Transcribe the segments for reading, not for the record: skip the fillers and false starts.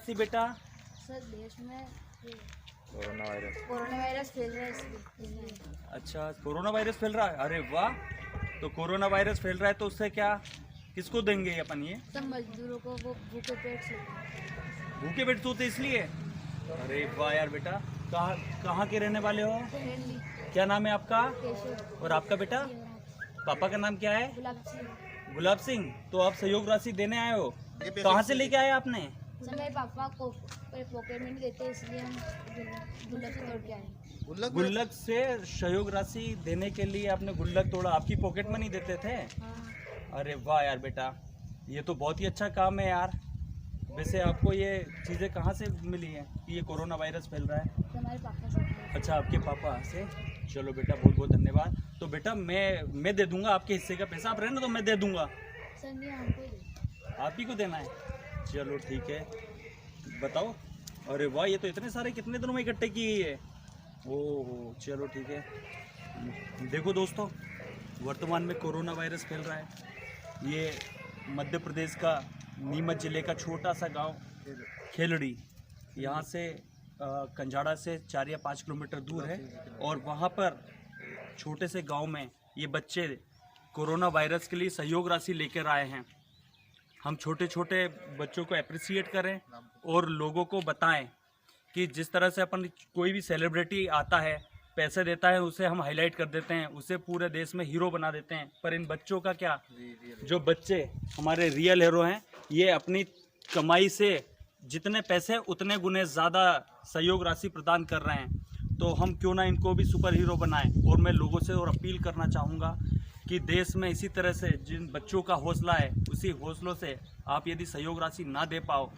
सी बेटा सर देश में कोरोना वायरस फैल रहा है इसलिए। अच्छा, कोरोना वायरस फैल रहा है। अरे वाह, तो कोरोना वायरस फैल रहा है तो उससे क्या किसको देंगे अपन ये? सब मजदूरों को वो भूखे पेट से भूखे पेट सोते इसलिए। अरे वाह यार बेटा, कहाँ कहाँ के रहने वाले हो? फ्रेंडली क्या नाम है आपका? केशव और आपका बेटा? पापा का नाम क्या है? गुलाब सिंह। गुलाब सिंह। तो आप सहयोग राशि देने आए हो, कहाँ से लेके आए आपने? सर मेरे पापा को पॉकेट में नहीं देते इसलिए हम गुल्लक से तोड़ के आए। गुल्लक से सहयोग राशि देने के लिए आपने गुल्लक तोड़ा, आपकी पॉकेट मनी देते थे? हाँ। अरे वाह यार बेटा, ये तो बहुत ही अच्छा काम है यार। वैसे आपको ये चीज़ें कहाँ से मिली हैं कि ये कोरोना वायरस फैल रहा है? तो हमारे पापा से। अच्छा, आपके पापा से। चलो बेटा, बहुत बहुत धन्यवाद। तो बेटा मैं दे दूंगा आपके हिस्से का पैसा, आप रहने तो मैं दे दूंगा। सर नहीं हमको ही आप ही को देना है? चलो ठीक है, बताओ। अरे वाह, ये तो इतने सारे कितने दिनों में इकट्ठे किए है? ओह चलो ठीक है। देखो दोस्तों, वर्तमान में कोरोना वायरस फैल रहा है। ये मध्य प्रदेश का नीमच जिले का छोटा सा गांव खेलड़ी, यहाँ से कंजाड़ा से 4 या 5 किलोमीटर दूर है। और वहाँ पर छोटे से गांव में ये बच्चे कोरोना वायरस के लिए सहयोग राशि लेकर आए हैं। हम छोटे छोटे बच्चों को अप्रिसिएट करें और लोगों को बताएं कि जिस तरह से अपन कोई भी सेलिब्रिटी आता है, पैसे देता है, उसे हम हाईलाइट कर देते हैं, उसे पूरे देश में हीरो बना देते हैं। पर इन बच्चों का क्या? जो बच्चे हमारे रियल हीरो हैं, ये अपनी कमाई से जितने पैसे उतने गुने ज़्यादा सहयोग राशि प्रदान कर रहे हैं। तो हम क्यों ना इनको भी सुपर हीरो बनाएं। और मैं लोगों से और अपील करना चाहूँगा कि देश में इसी तरह से जिन बच्चों का हौसला है, उसी हौसलों से आप यदि सहयोग राशि ना दे पाओ,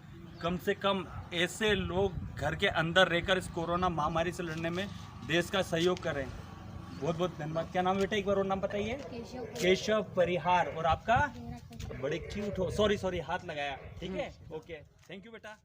कम से कम ऐसे लोग घर के अंदर रहकर इस कोरोना महामारी से लड़ने में देश का सहयोग करें। बहुत बहुत धन्यवाद। क्या नाम है बेटा, एक बार और नाम बताइए? केशव परिहार। और आपका? बड़े क्यूट हो। सॉरी हाथ लगाया। ठीक है, ओके, थैंक यू बेटा।